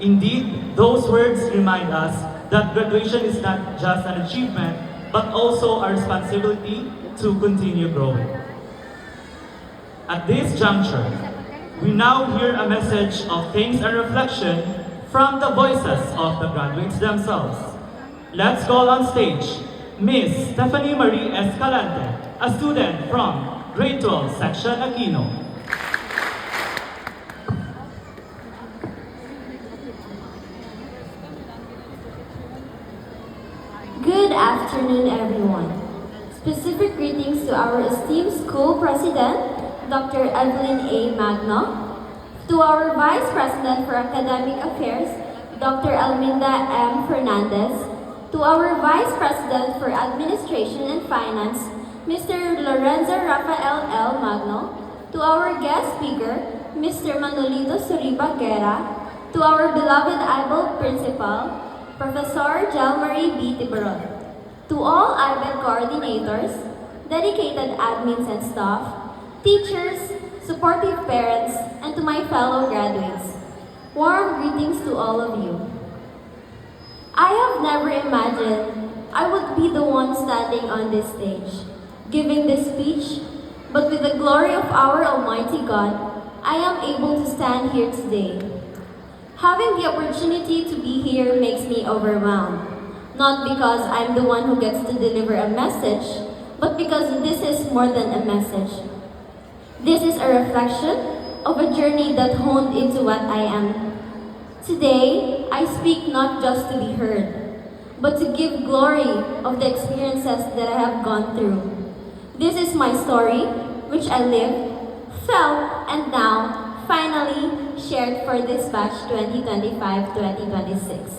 Indeed, those words remind us that graduation is not just an achievement, but also our responsibility to continue growing. At this juncture, we now hear a message of thanks and reflection from the voices of the graduates themselves. Let's call on stage Miss Stephanie Marie Escalante, a student from Grade 12, Section Aquino. Good afternoon, everyone. Specific greetings to our esteemed school president, Dr. Evelyn A. Magno, to our vice president for academic affairs, Dr. Alminda M. Fernandez, to our vice president for administration and finance, Mr. Lorenzo Rafael L. Magno, to our guest speaker, Mr. Manolito Suriba Guerra, to our beloved IBEL principal, Professor Jelmarie B. Tiburon. To all IBED coordinators, dedicated admins and staff, teachers, supportive parents, and to my fellow graduates, warm greetings to all of you. I have never imagined I would be the one standing on this stage, giving this speech, but with the glory of our Almighty God, I am able to stand here today. Having the opportunity to be here makes me overwhelmed, not because I'm the one who gets to deliver a message, but because this is more than a message. This is a reflection of a journey that honed into what I am. Today, I speak not just to be heard, but to give glory of the experiences that I have gone through. This is my story, which I lived, felt, and now finally shared for this batch 2025-2026.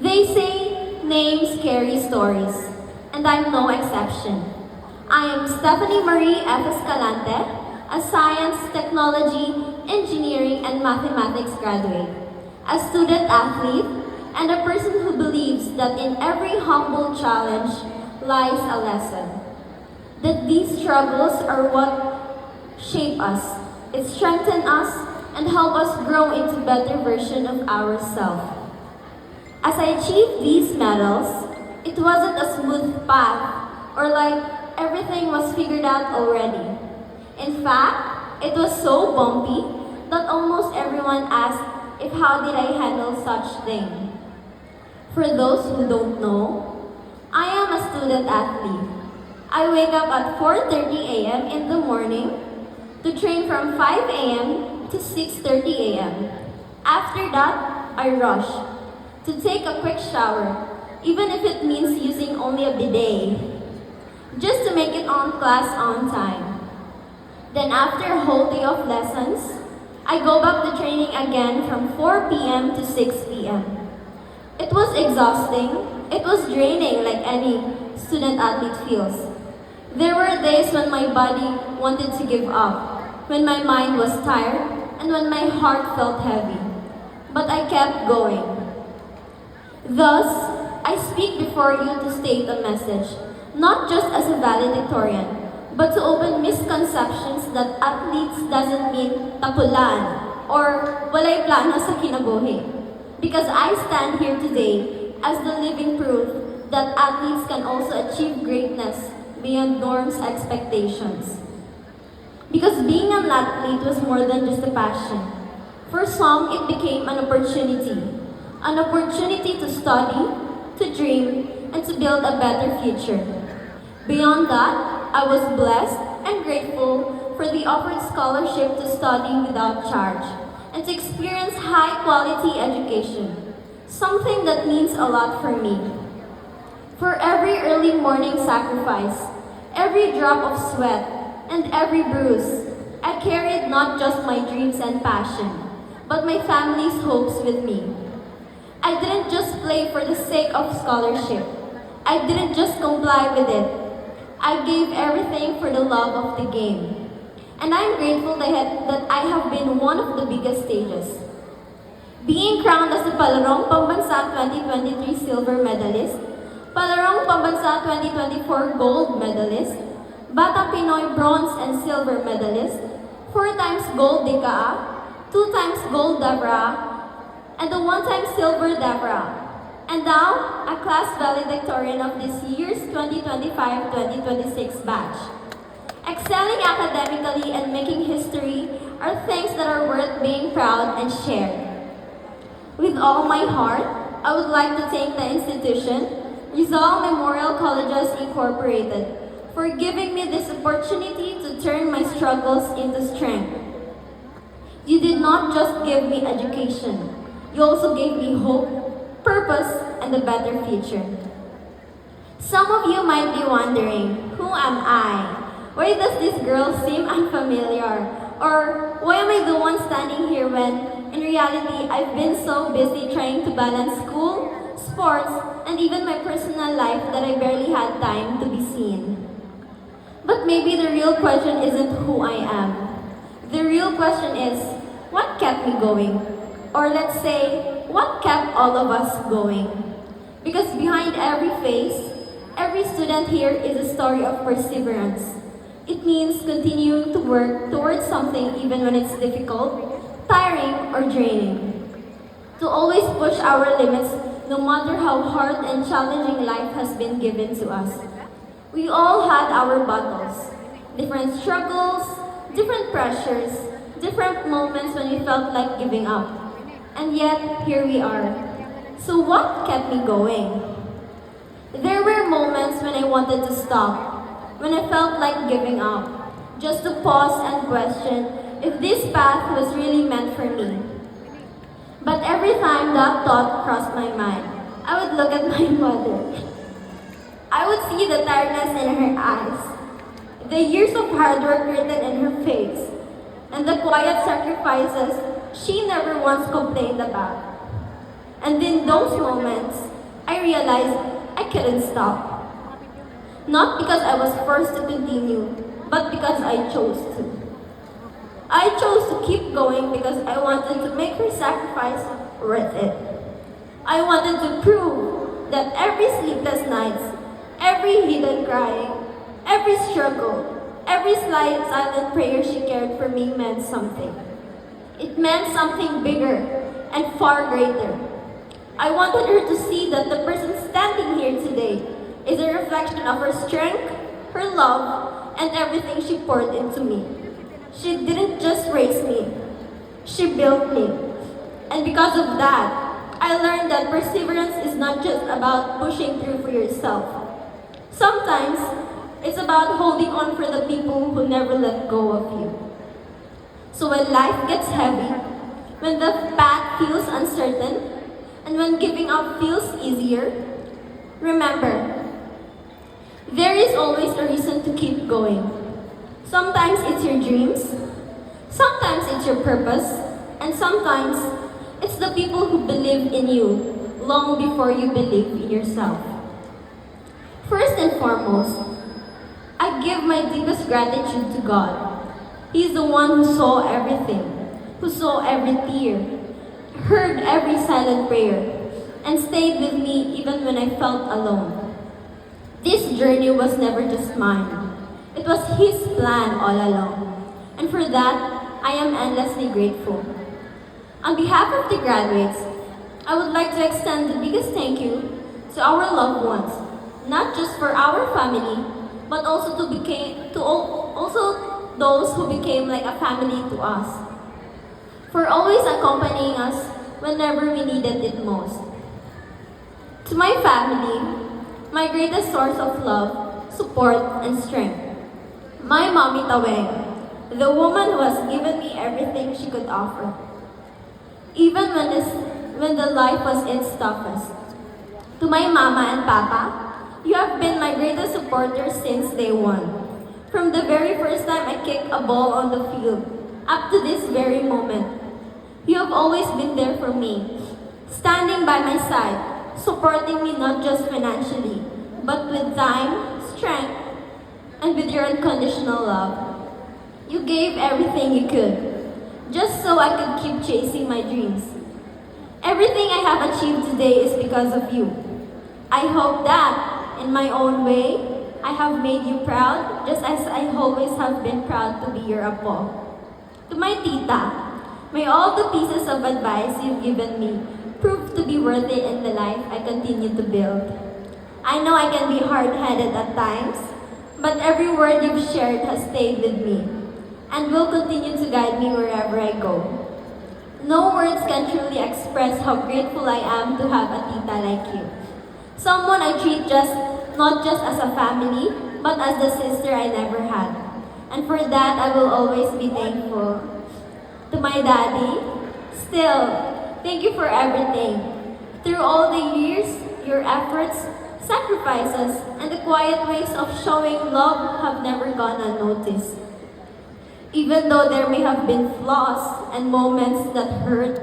They say names carry stories, and I'm no exception. I am Stephanie Marie F. Escalante, a science, technology, engineering, and mathematics graduate, a student athlete, and a person who believes that in every humble challenge lies a lesson. That these struggles are what shape us, it strengthens us, and help us grow into a better version of ourselves. As I achieved these medals, it wasn't a smooth path or like everything was figured out already. In fact, it was so bumpy that almost everyone asked if how did I handle such thing. For those who don't know, I am a student athlete. I wake up at 4:30 a.m. in the morning to train from 5 a.m. to 6:30 a.m. After that, I rush to take a quick shower, even if it means using only a bidet, just to make it on class on time. Then after a whole day of lessons, I go back to training again from 4 p.m. to 6 p.m. It was exhausting, it was draining like any student athlete feels. There were days when my body wanted to give up, when my mind was tired, and when my heart felt heavy. But I kept going. Thus, I speak before you to state a message, not just as a valedictorian, but to open misconceptions that athletes doesn't mean tapulan or walay plano sa kinabuhi. Because I stand here today as the living proof that athletes can also achieve greatness beyond norms' expectations. Because being an athlete was more than just a passion. For some, it became an opportunity to study, to dream, and to build a better future. Beyond that, I was blessed and grateful for the offered scholarship to study without charge and to experience high-quality education, something that means a lot for me. For every early morning sacrifice, every drop of sweat, and every bruise, I carried not just my dreams and passion, but my family's hopes with me. I didn't just play for the sake of scholarship. I didn't just comply with it. I gave everything for the love of the game. And I'm grateful that I have been one of the biggest stages. Being crowned as the Palarong Pambansa 2023 silver medalist, Palarong Pambansa 2024 gold medalist, Batang Pinoy bronze and silver medalist, 4 times gold DECA, 2 times gold DABRA, and the one-time silver Deborah. And now, a class valedictorian of this year's 2025-2026 batch. Excelling academically and making history are things that are worth being proud and shared. With all my heart, I would like to thank the institution, Rizal Memorial Colleges Incorporated, for giving me this opportunity to turn my struggles into strength. You did not just give me education, you also gave me hope, purpose, and a better future. Some of you might be wondering, who am I? Why does this girl seem unfamiliar? Or why am I the one standing here when, in reality, I've been so busy trying to balance school, sports, and even my personal life that I barely had time to be seen. But maybe the real question isn't who I am. The real question is, what kept me going? Or let's say, what kept all of us going? Because behind every face, every student here is a story of perseverance. It means continuing to work towards something even when it's difficult, tiring, or draining. To always push our limits no matter how hard and challenging life has been given to us. We all had our battles, different struggles, different pressures, different moments when we felt like giving up. And yet, here we are. So what kept me going? There were moments when I wanted to stop, when I felt like giving up, just to pause and question if this path was really meant for me. But every time that thought crossed my mind, I would look at my mother. I would see the tiredness in her eyes, the years of hard work written in her face, and the quiet sacrifices she never once complained about. And in those moments, I realized I couldn't stop. Not because I was forced to continue, but because I chose to. I chose to keep going because I wanted to make her sacrifice worth it. I wanted to prove that every sleepless nights, every hidden crying, every struggle, every silent prayer she cared for me meant something. It meant something bigger and far greater. I wanted her to see that the person standing here today is a reflection of her strength, her love, and everything she poured into me. She didn't just raise me, she built me. And because of that, I learned that perseverance is not just about pushing through for yourself. Sometimes, it's about holding on for the people who never let go of you. So when life gets heavy, when the path feels uncertain, and when giving up feels easier, remember, there is always a reason to keep going. Sometimes it's your dreams, sometimes it's your purpose, and sometimes it's the people who believe in you long before you believe in yourself. First and foremost, I give my deepest gratitude to God. He's the one who saw everything, who saw every tear, heard every silent prayer, and stayed with me even when I felt alone. This journey was never just mine. It was His plan all along. And for that, I am endlessly grateful. On behalf of the graduates, I would like to extend the biggest thank you to our loved ones, not just for our family, but also also those who became like a family to us, for always accompanying us whenever we needed it most. To my family, my greatest source of love, support, and strength. My mommy Taweng, the woman who has given me everything she could offer. Even when the life was its toughest. To my mama and papa, you have been my greatest supporters since day one. From the very first time I kicked a ball on the field, up to this very moment. You have always been there for me, standing by my side, supporting me not just financially, but with time, strength, and with your unconditional love. You gave everything you could, just so I could keep chasing my dreams. Everything I have achieved today is because of you. I hope that, in my own way, I have made you proud, just as I always have been proud to be your apo. To my tita, May all the pieces of advice you've given me prove to be worth it in the life I continue to build. I know I can be hard-headed at times, but every word you've shared has stayed with me and will continue to guide me wherever I go. No words can truly express how grateful I am to have a tita like you. Someone I treat not just as a family, but as the sister I never had. And for that, I will always be thankful. To my daddy, still, thank you for everything. Through all the years, your efforts, sacrifices, and the quiet ways of showing love have never gone unnoticed. Even though there may have been flaws and moments that hurt,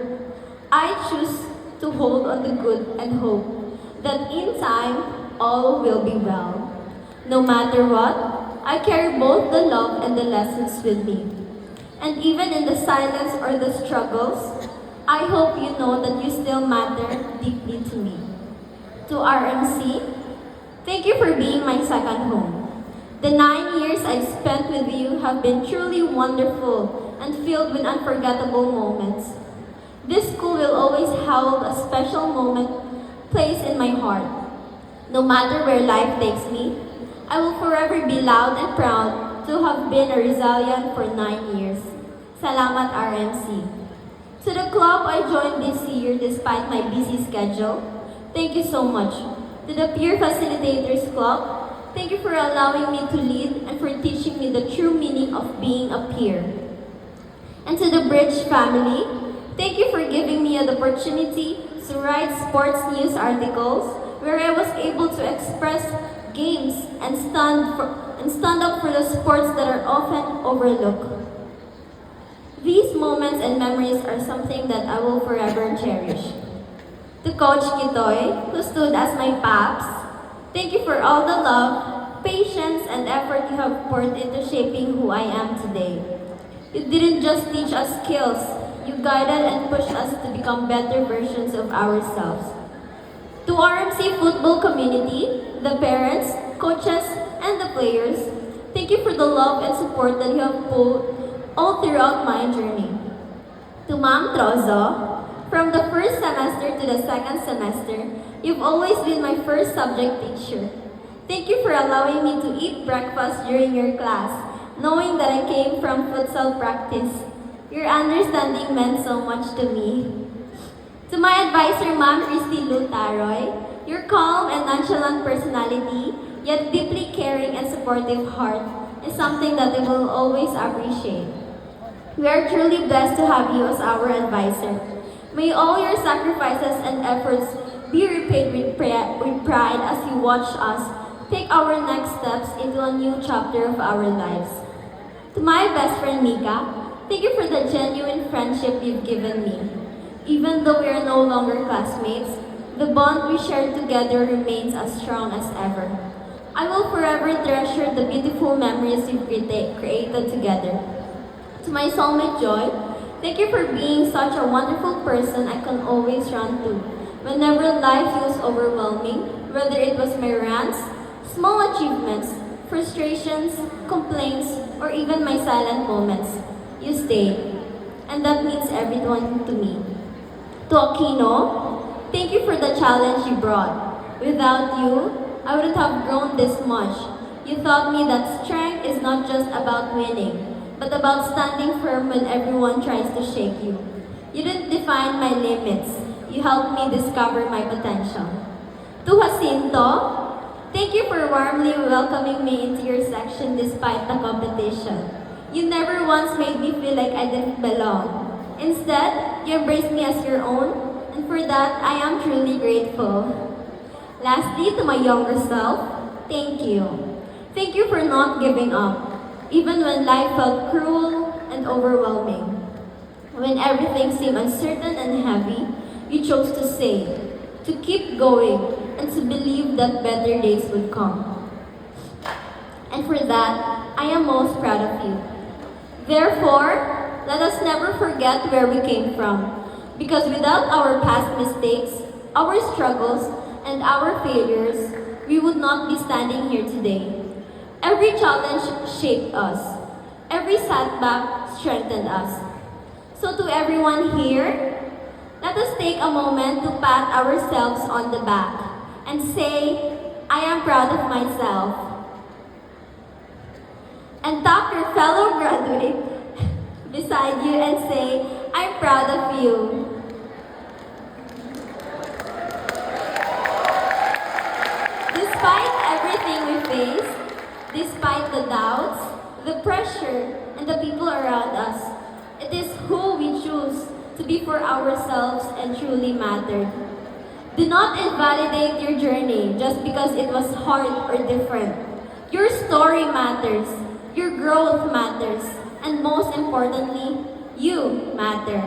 I choose to hold on the good and hope that in time, all will be well. No matter what, I carry both the love and the lessons with me. And even in the silence or the struggles, I hope you know that you still matter deeply to me. To RMC, thank you for being my second home. The 9 years I've spent with you have been truly wonderful and filled with unforgettable moments. This school will always hold a special place in my heart. No matter where life takes me, I will forever be loud and proud to have been a resilient for 9 years. Salamat RMC. To the club I joined this year despite my busy schedule, thank you so much. To the Peer Facilitators Club, thank you for allowing me to lead and for teaching me the true meaning of being a peer. And to the Bridge family, thank you for giving me the opportunity to write sports news articles where I was able to express games and stand up for the sports that are often overlooked. These moments and memories are something that I will forever cherish. To Coach Kitoy, who stood as my paps, thank you for all the love, patience, and effort you have poured into shaping who I am today. You didn't just teach us skills, you guided and pushed us to become better versions of ourselves. To RMC football community, the parents, coaches, and the players, thank you for the love and support that you have pulled all throughout my journey. To Ma'am Trozo, from the first semester to the second semester, you've always been my first subject teacher. Thank you for allowing me to eat breakfast during your class, knowing that I came from futsal practice. Your understanding meant so much to me. To my advisor, Ma'am Christy Lutaroy, your calm and nonchalant personality, yet deeply caring and supportive heart, is something that I will always appreciate. We are truly blessed to have you as our advisor. May all your sacrifices and efforts be repaid with pride as you watch us take our next steps into a new chapter of our lives. To my best friend Mika, thank you for the genuine friendship you've given me. Even though we are no longer classmates, the bond we share together remains as strong as ever. I will forever treasure the beautiful memories we've created together. To my soulmate Joy, thank you for being such a wonderful person I can always run to. Whenever life feels overwhelming, whether it was my rants, small achievements, frustrations, complaints, or even my silent moments, you stayed. And that means everything to me. To Aquino, thank you for the challenge you brought. Without you, I wouldn't have grown this much. You taught me that strength is not just about winning, but about standing firm when everyone tries to shake you. You didn't define my limits. You helped me discover my potential. To Jacinto, thank you for warmly welcoming me into your section despite the competition. You never once made me feel like I didn't belong. Instead, you embraced me as your own, and for that, I am truly grateful. Lastly, to my younger self, thank you. Thank you for not giving up. Even when life felt cruel and overwhelming. When everything seemed uncertain and heavy, you chose to say, to keep going, and to believe that better days would come. And for that, I am most proud of you. Therefore, let us never forget where we came from, because without our past mistakes, our struggles, and our failures, we would not be standing here today. Every challenge shaped us. Every setback strengthened us. So to everyone here, let us take a moment to pat ourselves on the back and say, I am proud of myself. And tap your fellow graduate beside you and say, I'm proud of you. Despite everything we face, despite the doubts, the pressure, and the people around us, it is who we choose to be for ourselves and truly mattered. Do not invalidate your journey just because it was hard or different. Your story matters, your growth matters, and most importantly, you matter.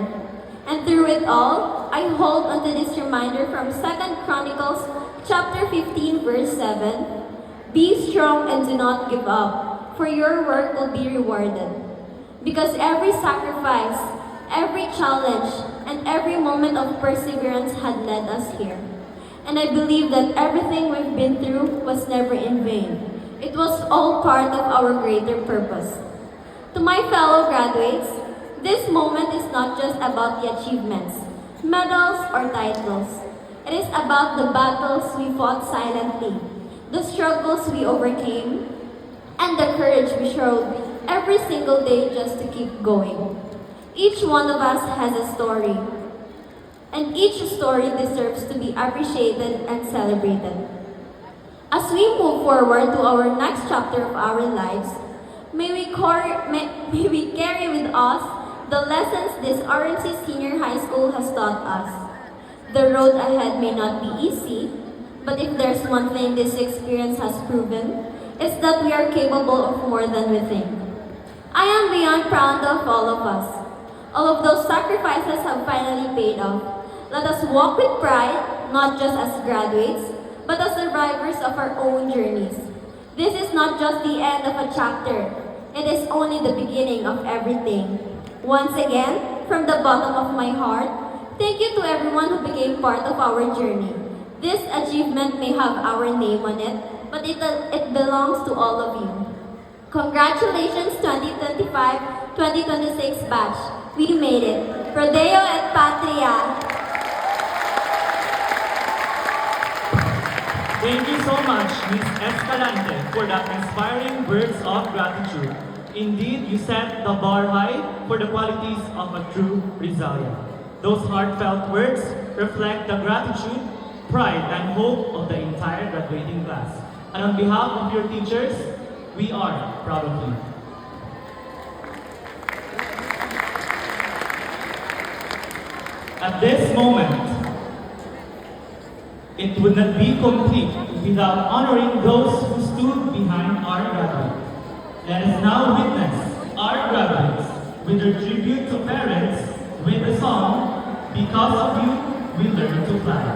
And through it all, I hold onto this reminder from 2 Chronicles chapter 15 verse 7. Be strong and do not give up, for your work will be rewarded. Because every sacrifice, every challenge, and every moment of perseverance had led us here. And I believe that everything we've been through was never in vain. It was all part of our greater purpose. To my fellow graduates, this moment is not just about the achievements, medals, or titles. It is about the battles we fought silently, the struggles we overcame, and the courage we showed every single day just to keep going. Each one of us has a story, and each story deserves to be appreciated and celebrated. As we move forward to our next chapter of our lives, may we carry with us the lessons this RMC Senior High School has taught us. The road ahead may not be easy, but if there's one thing this experience has proven, it's that we are capable of more than we think. I am beyond proud of all of us. All of those sacrifices have finally paid off. Let us walk with pride, not just as graduates, but as survivors of our own journeys. This is not just the end of a chapter. It is only the beginning of everything. Once again, from the bottom of my heart, thank you to everyone who became part of our journey. This achievement may have our name on it, but it belongs to all of you. Congratulations 2025-2026 batch. We made it. Prodeo et Patria. Thank you so much, Ms. Escalante, for that inspiring words of gratitude. Indeed, you set the bar high for the qualities of a true Rizalian. Those heartfelt words reflect the gratitude, pride, and hope of the entire graduating class. And on behalf of your teachers, we are proud of you. At this moment, it would not be complete without honoring those who stood behind our graduates. Let us now witness our graduates with their tribute to parents with the song, Because of You, We Learn to Fly.